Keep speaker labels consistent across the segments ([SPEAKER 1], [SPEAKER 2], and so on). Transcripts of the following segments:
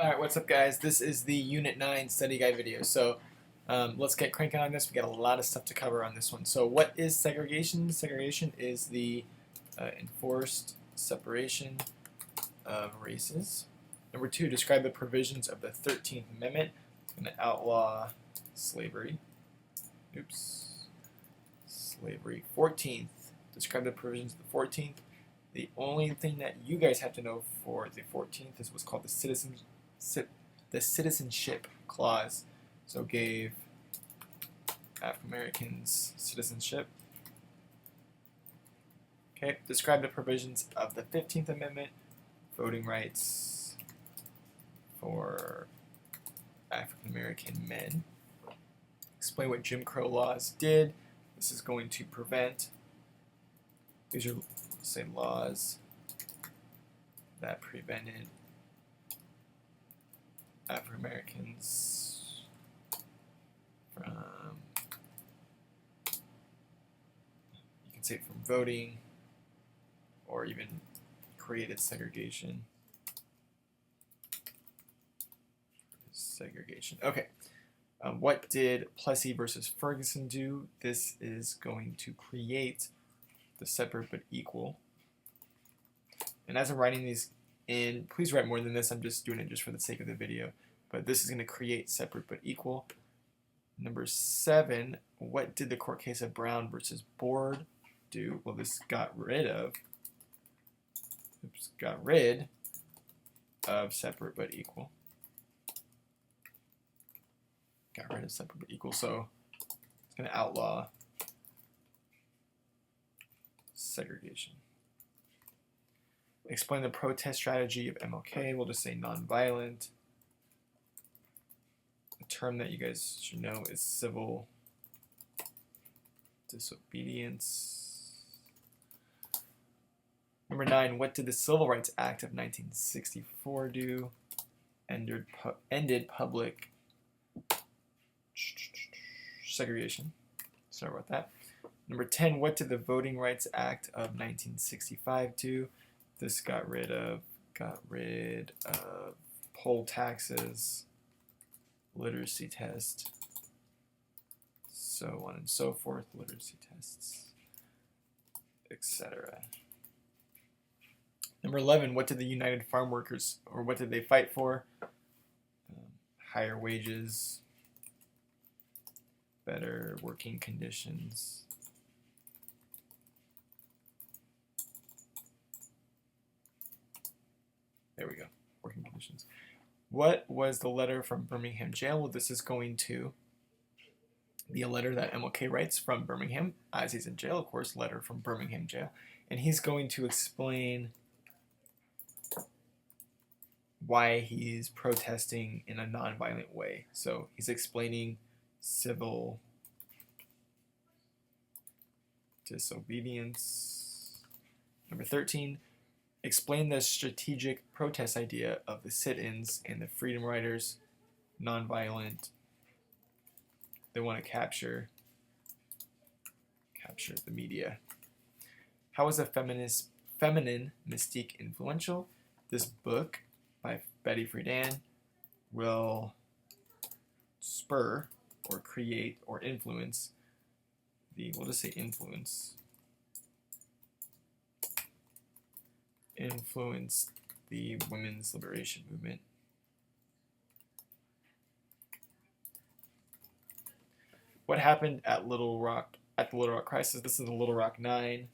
[SPEAKER 1] Alright, what's up guys? This is the Unit 9 study guide video. So let's get cranking on this. We got a lot of stuff to cover on this one. So what is segregation? Segregation is the enforced separation of races. Number 2, describe the provisions of the 13th Amendment. I'm going to outlaw slavery. Slavery. 14th, describe the provisions of the 14th. The only thing that you guys have to know for the 14th is what's called the Citizenship Clause. So gave African Americans citizenship. Okay, describe the provisions of the 15th Amendment, voting rights for African American men. Explain what Jim Crow laws did. This is going to prevent, these are, say, laws that prevented African Americans from, you can say from voting, or even created segregation. Okay. What did Plessy versus Ferguson do? This is going to create the separate but equal. And as I'm writing these in, please write more than this. I'm just doing it just for the sake of the video. But this is going to create separate but equal. Number 7, what did the court case of Brown versus Board do? Well, this got rid of separate but equal. Got rid of separate but equal, so it's going to outlaw segregation. Explain the protest strategy of MLK. We'll just say nonviolent. A term that you guys should know is civil disobedience. Number 9, what did the Civil Rights Act of 1964 do? Ended public segregation. Sorry about that. Number 10, what did the Voting Rights Act of 1965 do? This got rid of poll taxes, literacy test, so on and so forth, literacy tests, etc. Number 11, what did the United Farm Workers, or what did they fight for? Higher wages, better working conditions. There we go, working conditions. What was the letter from Birmingham jail? Well, this is going to be a letter that MLK writes from Birmingham as he's in jail, of course, letter from Birmingham jail. And he's going to explain why he's protesting in a nonviolent way. So he's explaining civil disobedience. Number 13, explain the strategic protest idea of the sit-ins and the freedom riders. Nonviolent. They want to capture the media. How is a feminine mystique influential? This book by Betty Friedan will spur or create or influence we'll just say influence the women's liberation movement. What happened at the Little Rock crisis? This is the Little Rock 9.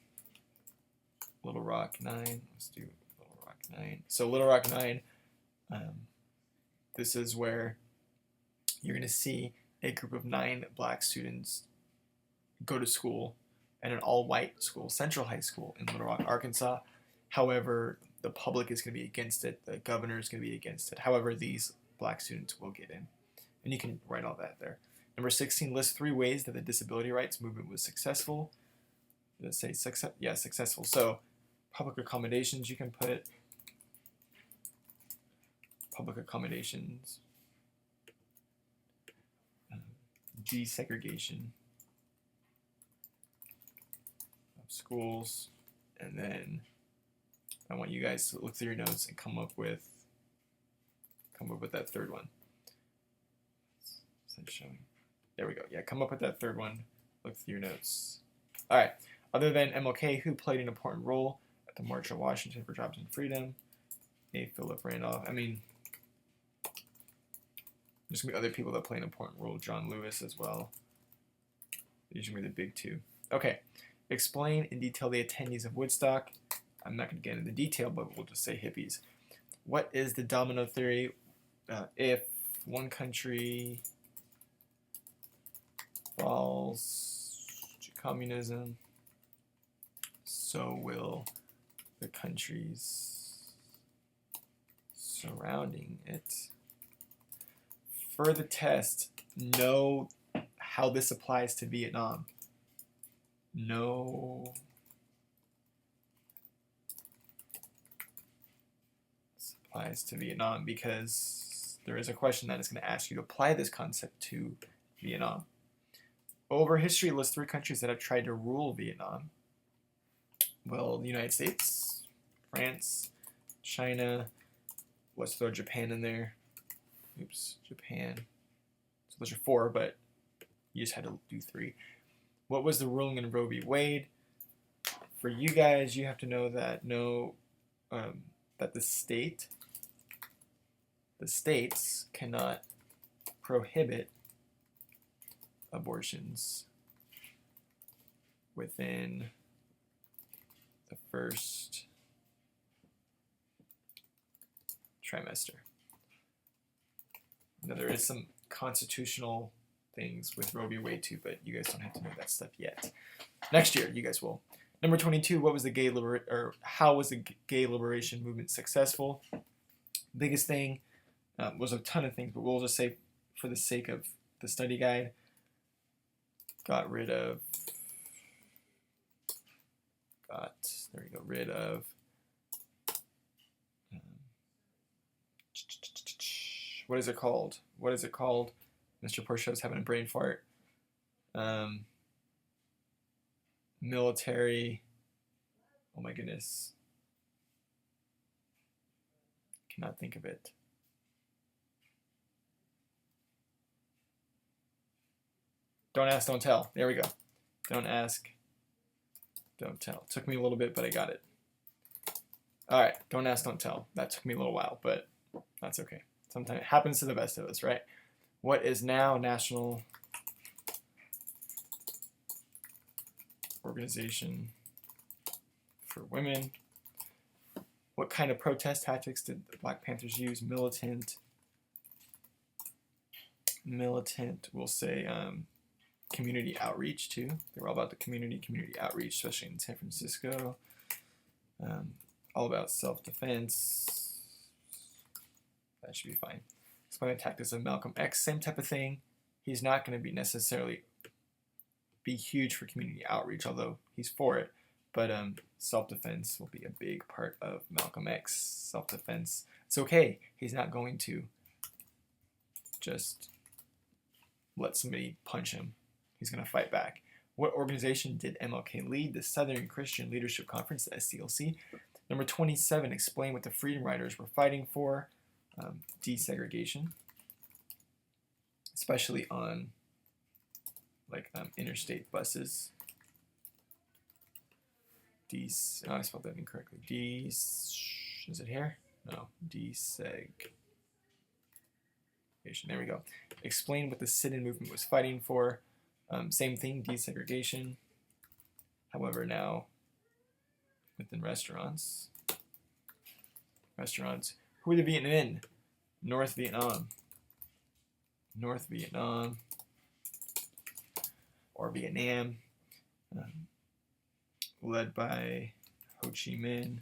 [SPEAKER 1] Little Rock 9. Let's do Little Rock 9. So Little Rock 9, this is where you're going to see a group of 9 black students go to school at an all-white school, Central High School in Little Rock, Arkansas. However, the public is going to be against it. The governor is going to be against it. However, these black students will get in. And you can write all that there. Number 16, list 3 ways that the disability rights movement was successful. Let's say successful. So public accommodations, you can put public accommodations, desegregation of schools, and then I want you guys to look through your notes and come up with Come up with that third one. Is that showing? There we go. Yeah, come up with that third one. Look through your notes. All right. Other than MLK, who played an important role at the March on Washington for Jobs and Freedom? A. Philip Randolph. I mean, there's going to be other people that play an important role. John Lewis as well. These are going to be the big two. Okay. Explain in detail the attendees of Woodstock. I'm not going to get into the detail, but we'll just say hippies. What is the domino theory? If one country falls to communism, so will the countries surrounding it. For the test, know how this applies to Vietnam. Know this applies to Vietnam because there is a question that is going to ask you to apply this concept to Vietnam. Over history, list 3 countries that have tried to rule Vietnam. Well, the United States, France, China. Let's throw Japan in there. Oops, Japan. So those are 4, but you just had to do 3. What was the ruling in Roe v. Wade? For you guys, you have to know that that the states cannot prohibit abortions within the first trimester. Now, there is some constitutional things with Roe v. Wade too, but you guys don't have to know that stuff yet. Next year, you guys will. Number 22, what was the how was the gay liberation movement successful? Biggest thing was a ton of things, but we'll just say for the sake of the study guide, got rid of what is it called? What is it called? Mr. Porcho's having a brain fart. Military. Oh my goodness. Cannot think of it. Don't ask, don't tell. There we go. Don't ask, don't tell. Took me a little bit, but I got it. All right, don't ask, don't tell. That took me a little while, but that's okay. Sometimes it happens to the best of us, right? What is now National Organization for Women? What kind of protest tactics did the Black Panthers use? Militant, we'll say community outreach too. They were all about the community outreach, especially in San Francisco. All about self-defense. That should be fine. Explain the tactics of Malcolm X, same type of thing. He's not going to be necessarily be huge for community outreach, although he's for it. But self-defense will be a big part of Malcolm X. Self-defense. It's okay. He's not going to just let somebody punch him. He's going to fight back. What organization did MLK lead? The Southern Christian Leadership Conference, the SCLC. Number 27, explain what the Freedom Riders were fighting for. Desegregation, especially on like interstate buses. Oh, I spelled that incorrectly. Is it here? No, desegregation. There we go. Explain what the sit-in movement was fighting for. Same thing, desegregation. However, now within restaurants. Who are the Vietnamese? North Vietnam. North Vietnam. Or Vietnam. Led by Ho Chi Minh.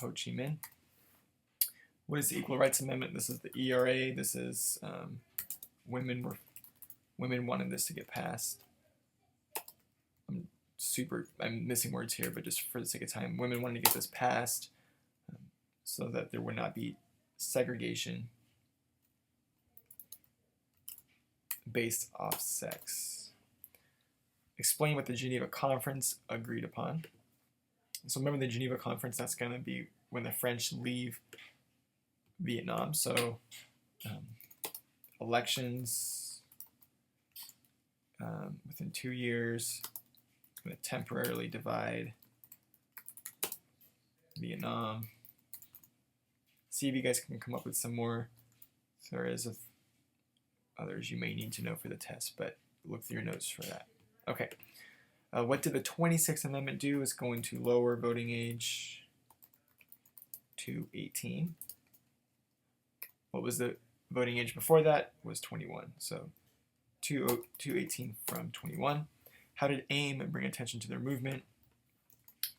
[SPEAKER 1] Ho Chi Minh. What is the Equal Rights Amendment? This is the ERA. This is women wanted this to get passed. I'm missing words here, but just for the sake of time, women wanted to get this passed so that there would not be segregation based off sex. Explain what the Geneva Conference agreed upon. So remember the Geneva Conference, that's going to be when the French leave Vietnam. So elections within 2 years. I'm going to temporarily divide Vietnam. See if you guys can come up with some more theories of others you may need to know for the test, but look through your notes for that. Okay. What did the 26th Amendment do? It's going to lower voting age to 18. What was the voting age before that? Was 21. So to 18 from 21. How did AIM bring attention to their movement?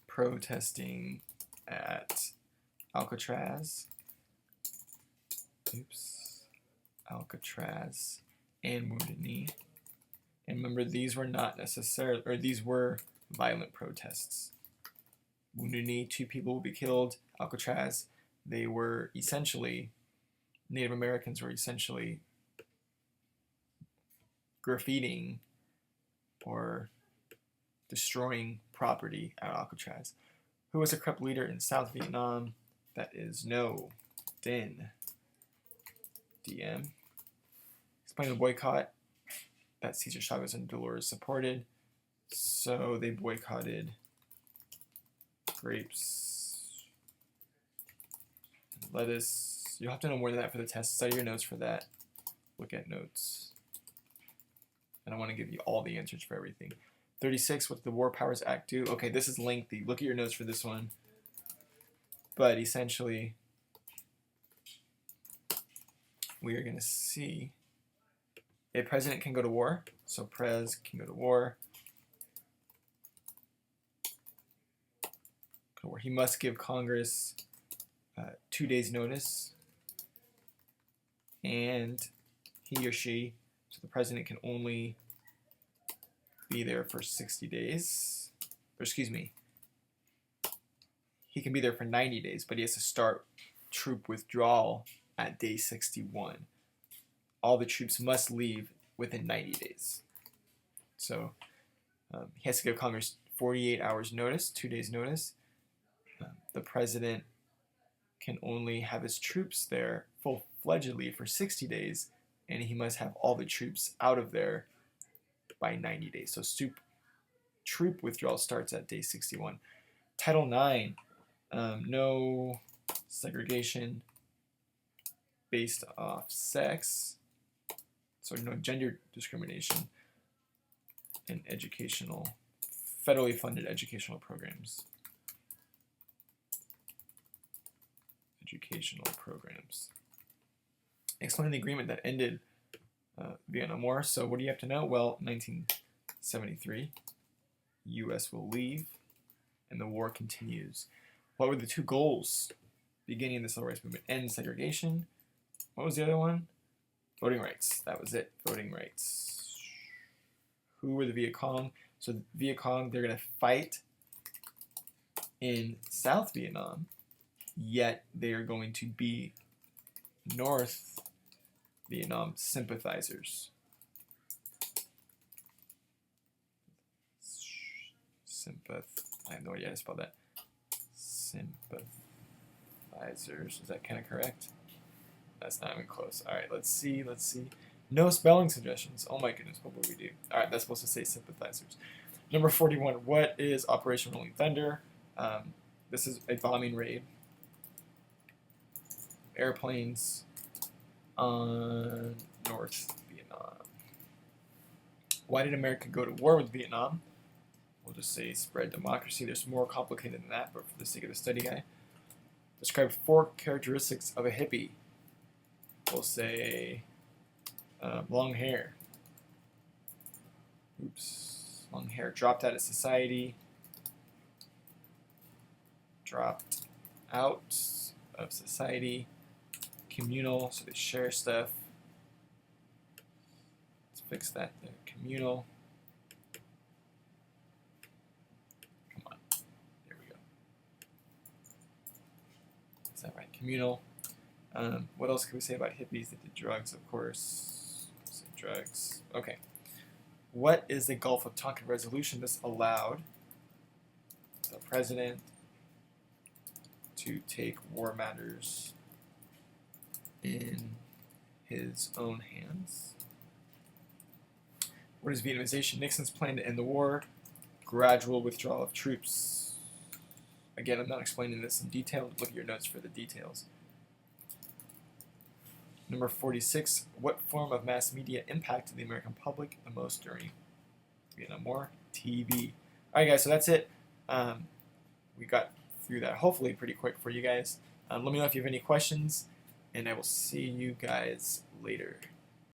[SPEAKER 1] Protesting at Alcatraz. Alcatraz and Wounded Knee. And remember, these were not necessarily, or these were violent protests. Wounded Knee, 2 people will be killed. Alcatraz, they were essentially, Native Americans were essentially graffitiing or destroying property at Alcatraz. Who was a corrupt leader in South Vietnam? That is No. Dinh. DM. Explain the boycott that Cesar Chavez and Dolores supported. So they boycotted grapes, and lettuce. You'll have to know more than that for the test. Study your notes for that. Look at notes. I don't want to give you all the answers for everything. 36, what did the War Powers Act do? Okay, this is lengthy. Look at your notes for this one. But essentially, we are going to see a president can go to war. So Prez can go to war. He must give Congress 2 days notice. And he or she, so the president can only be there for 60 days. Or excuse me, he can be there for 90 days, but he has to start troop withdrawal at day 61. All the troops must leave within 90 days. So he has to give Congress 48 hours notice, 2 days notice. The president can only have his troops there full-fledgedly for 60 days, and he must have all the troops out of there by 90 days. So troop withdrawal starts at day 61. Title IX, no segregation based off sex, so no gender discrimination in federally funded educational programs. Explain the agreement that ended Vietnam War. So what do you have to know? Well, 1973, U.S. will leave, and the war continues. What were the 2 goals beginning the Civil Rights Movement? End segregation. What was the other one? Voting rights. That was it. Voting rights. Who were the Viet Cong? So the Viet Cong, they're going to fight in South Vietnam, yet they are going to be North Vietnam sympathizers. I have no idea how to spell that. Sympathizers. Is that kind of correct? That's not even close. All right, let's see. No spelling suggestions. Oh my goodness, what would we do? All right, that's supposed to say sympathizers. Number 41, what is Operation Rolling Thunder? This is a bombing raid. Airplanes on North Vietnam. Why did America go to war with Vietnam? We'll just say spread democracy. There's more complicated than that, but for the sake of the study guide. Describe 4 characteristics of a hippie. We'll say long hair. Long hair. Dropped out of society. Dropped out of society. Communal, so they share stuff. Let's fix that. Communal. Come on. There we go. Is that right? Communal. What else can we say about hippies? They did drugs, of course. Say drugs. Okay. What is the Gulf of Tonkin resolution? This allowed the president to take war matters in his own hands. What is Vietnamization? Nixon's plan to end the war, gradual withdrawal of troops. Again, I'm not explaining this in detail. Look at your notes for the details. Number 46, what form of mass media impacted the American public the most during Vietnam War? TV. Alright guys, so that's it. We got through that hopefully pretty quick for you guys. Let me know if you have any questions, and I will see you guys later.